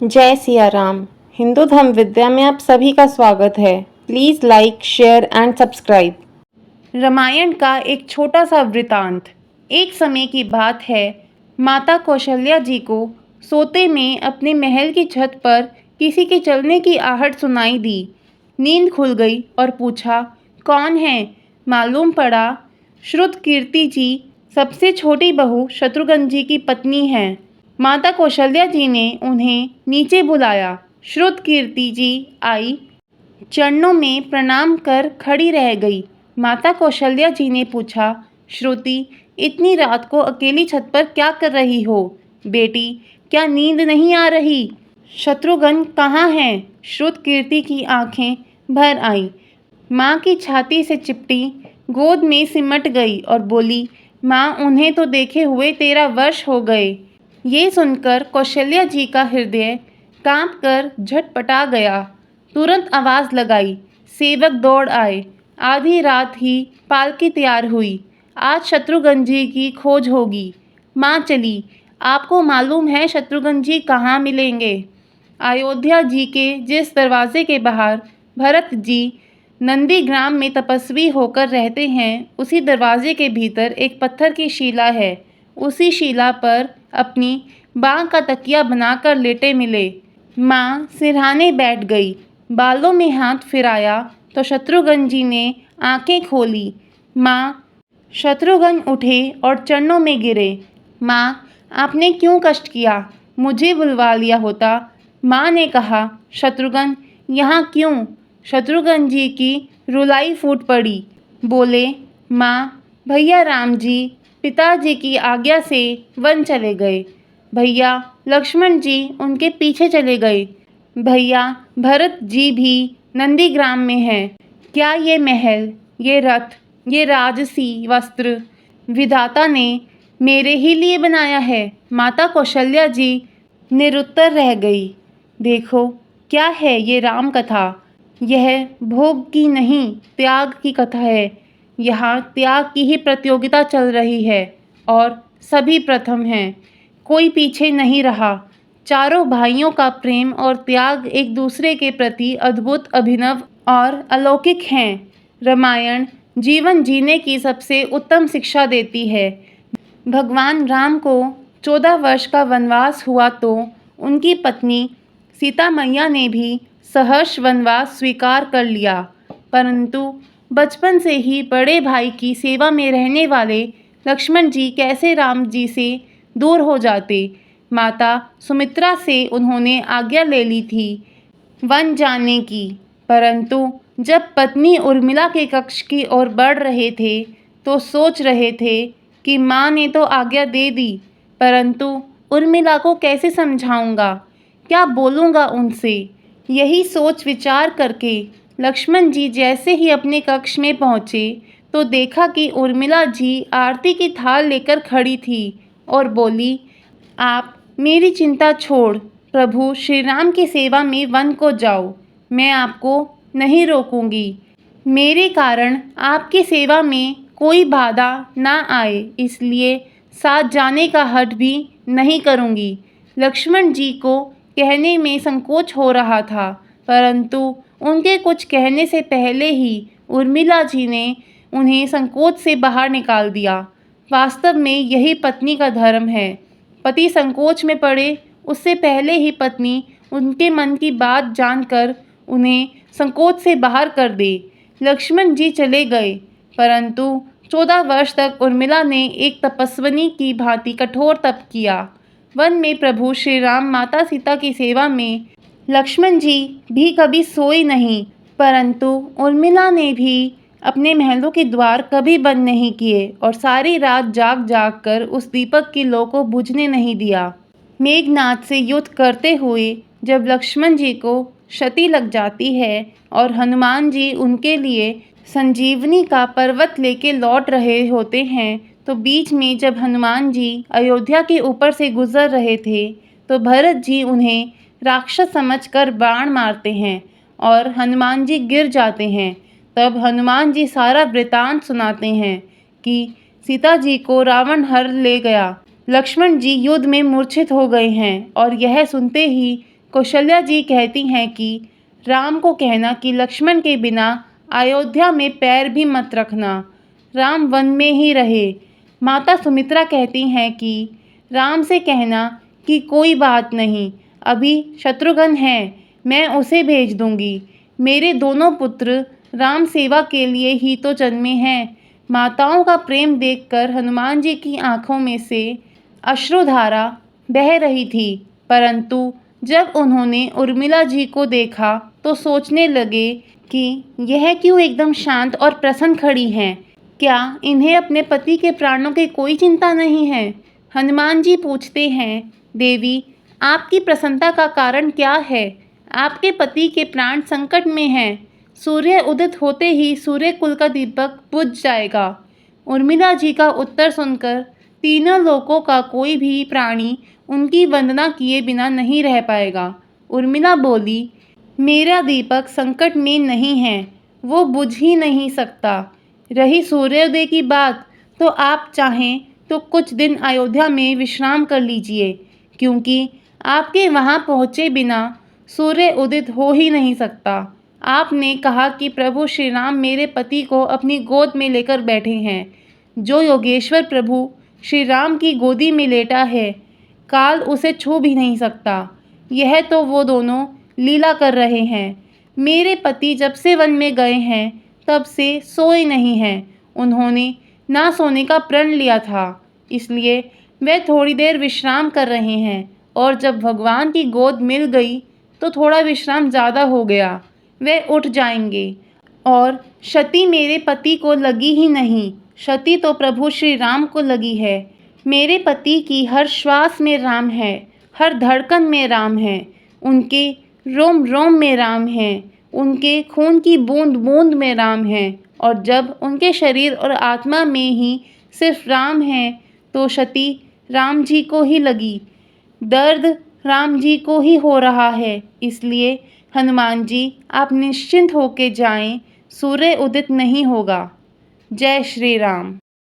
जय सिया राम। हिंदू धर्म विद्या में आप सभी का स्वागत है। Please like, share and subscribe. Ramayana का एक छोटा सा वृतांत। एक समय की बात है, माता कौशल्या जी को सोते में अपने महल की छत पर किसी के चलने की आहट सुनाई दी। नींद खुल गई और पूछा, कौन है? मालूम पड़ा श्रुतकीर्ति जी, सबसे छोटी बहू शत्रुघ्न जी की पत्नी हैं। माता कौशल्या जी ने उन्हें नीचे बुलाया। श्रुतकीर्ति जी आई, चरणों में प्रणाम कर खड़ी रह गई। माता कौशल्या जी ने पूछा, श्रुति, इतनी रात को अकेली छत पर क्या कर रही हो? बेटी, क्या नींद नहीं आ रही? शत्रुघ्न कहाँ हैं? श्रुतकीर्ति की आंखें भर आईं। माँ की छाती से चिपटी, गोद में सिमट गई और बोली, माँ, उन्हें तो देखे हुए 13 वर्ष हो गए। ये सुनकर कौशल्या जी का हृदय कांपकर झटपटा गया। तुरंत आवाज़ लगाई, सेवक दौड़ आए। आधी रात ही पालकी तैयार हुई। आज शत्रुघ्न जी की खोज होगी। माँ चली। आपको मालूम है शत्रुघ्न जी कहाँ मिलेंगे? अयोध्या जी के जिस दरवाजे के बाहर भरत जी नंदीग्राम में तपस्वी होकर रहते हैं, उसी दरवाजे के भीतर एक पत्थर की शिला है। उसी शिला पर अपनी बाँह का तकिया बनाकर लेटे मिले। माँ सिरहाने बैठ गई। बालों में हाथ फिराया तो शत्रुघ्न जी ने आंखें खोली। माँ। शत्रुघ्न उठे और चरणों में गिरे। माँ, आपने क्यों कष्ट किया? मुझे बुलवा लिया होता। माँ ने कहा, शत्रुघ्न यहाँ क्यों? शत्रुघ्न जी की रुलाई फूट पड़ी। बोले, माँ, भैया राम जी पिताजी की आज्ञा से वन चले गए। भैया लक्ष्मण जी उनके पीछे चले गए। भैया भरत जी भी नंदीग्राम में हैं। क्या ये महल, ये रथ, ये राजसी वस्त्र विधाता ने मेरे ही लिए बनाया है? माता कौशल्या जी निरुत्तर रह गई। देखो, क्या है ये राम कथा? यह भोग की नहीं, त्याग की कथा है। यहाँ त्याग की ही प्रतियोगिता चल रही है और सभी प्रथम हैं। कोई पीछे नहीं रहा। चारों भाइयों का प्रेम और त्याग एक दूसरे के प्रति अद्भुत, अभिनव और अलौकिक हैं। रामायण जीवन जीने की सबसे उत्तम शिक्षा देती है। भगवान राम को 14 वर्ष का वनवास हुआ तो उनकी पत्नी सीता मैया ने भी सहर्ष वनवास स्वीकार कर लिया, परंतु बचपन से ही बड़े भाई की सेवा में रहने वाले लक्ष्मण जी कैसे राम जी से दूर हो जाते? माता सुमित्रा से उन्होंने आज्ञा ले ली थी वन जाने की, परंतु जब पत्नी उर्मिला के कक्ष की ओर बढ़ रहे थे तो सोच रहे थे कि माँ ने तो आज्ञा दे दी, परंतु उर्मिला को कैसे समझाऊंगा, क्या बोलूँगा उनसे? यही सोच विचार करके लक्ष्मण जी जैसे ही अपने कक्ष में पहुँचे तो देखा कि उर्मिला जी आरती की थाल लेकर खड़ी थी और बोली, आप मेरी चिंता छोड़ प्रभु श्री राम की सेवा में वन को जाओ। मैं आपको नहीं रोकूंगी। मेरे कारण आपकी सेवा में कोई बाधा ना आए, इसलिए साथ जाने का हठ भी नहीं करूंगी। लक्ष्मण जी को कहने में संकोच हो रहा था, परंतु उनके कुछ कहने से पहले ही उर्मिला जी ने उन्हें संकोच से बाहर निकाल दिया। वास्तव में यही पत्नी का धर्म है। पति संकोच में पड़े उससे पहले ही पत्नी उनके मन की बात जानकर उन्हें संकोच से बाहर कर दे। लक्ष्मण जी चले गए, परंतु 14 वर्ष तक उर्मिला ने एक तपस्विनी की भांति कठोर तप किया। वन में प्रभु श्री राम माता सीता की सेवा में लक्ष्मण जी भी कभी सोई नहीं, परंतु उर्मिला ने भी अपने महलों के द्वार कभी बंद नहीं किए और सारी रात जाग जाग कर उस दीपक की लौ को बुझने नहीं दिया। मेघनाद से युद्ध करते हुए जब लक्ष्मण जी को क्षति लग जाती है और हनुमान जी उनके लिए संजीवनी का पर्वत लेके लौट रहे होते हैं, तो बीच में जब हनुमान जी अयोध्या के ऊपर से गुजर रहे थे तो भरत जी उन्हें राक्षस समझकर बाण मारते हैं और हनुमान जी गिर जाते हैं। तब हनुमान जी सारा वृतांत सुनाते हैं कि सीता जी को रावण हर ले गया, लक्ष्मण जी युद्ध में मूर्छित हो गए हैं। और यह सुनते ही कौशल्या जी कहती हैं कि राम को कहना कि लक्ष्मण के बिना अयोध्या में पैर भी मत रखना, राम वन में ही रहे। माता सुमित्रा कहती हैं कि राम से कहना कि कोई बात नहीं, अभी शत्रुघ्न है, मैं उसे भेज दूंगी। मेरे दोनों पुत्र राम सेवा के लिए ही तो जन्मे हैं। माताओं का प्रेम देखकर हनुमान जी की आंखों में से अश्रुधारा बह रही थी, परंतु जब उन्होंने उर्मिला जी को देखा तो सोचने लगे कि यह क्यों एकदम शांत और प्रसन्न खड़ी हैं। क्या इन्हें अपने पति के प्राणों की कोई चिंता नहीं है? हनुमान जी पूछते हैं, देवी आपकी प्रसन्नता का कारण क्या है? आपके पति के प्राण संकट में हैं। सूर्य उदित होते ही सूर्य कुल का दीपक बुझ जाएगा। उर्मिला जी का उत्तर सुनकर तीनों लोकों का कोई भी प्राणी उनकी वंदना किए बिना नहीं रह पाएगा। उर्मिला बोली, मेरा दीपक संकट में नहीं है, वो बुझ ही नहीं सकता। रही सूर्योदय की बात, तो आप चाहें तो कुछ दिन अयोध्या में विश्राम कर लीजिए, क्योंकि आपके वहाँ पहुँचे बिना सूर्य उदित हो ही नहीं सकता। आपने कहा कि प्रभु श्री राम मेरे पति को अपनी गोद में लेकर बैठे हैं। जो योगेश्वर प्रभु श्री राम की गोदी में लेटा है, काल उसे छू भी नहीं सकता। यह तो वो दोनों लीला कर रहे हैं। मेरे पति जब से वन में गए हैं तब से सोए नहीं हैं। उन्होंने ना सोने का प्रण लिया था, इसलिए वे थोड़ी देर विश्राम कर रहे हैं, और जब भगवान की गोद मिल गई तो थोड़ा विश्राम ज़्यादा हो गया। वे उठ जाएंगे। और क्षति मेरे पति को लगी ही नहीं, क्षति तो प्रभु श्री राम को लगी है। मेरे पति की हर श्वास में राम है, हर धड़कन में राम है, उनके रोम रोम में राम है, उनके खून की बूंद बूंद में राम है। और जब उनके शरीर और आत्मा में ही सिर्फ राम है तो क्षति राम जी को ही लगी, दर्द राम जी को ही हो रहा है। इसलिए हनुमान जी आप निश्चिंत होके जाएं, सूर्य उदित नहीं होगा। जय श्री राम।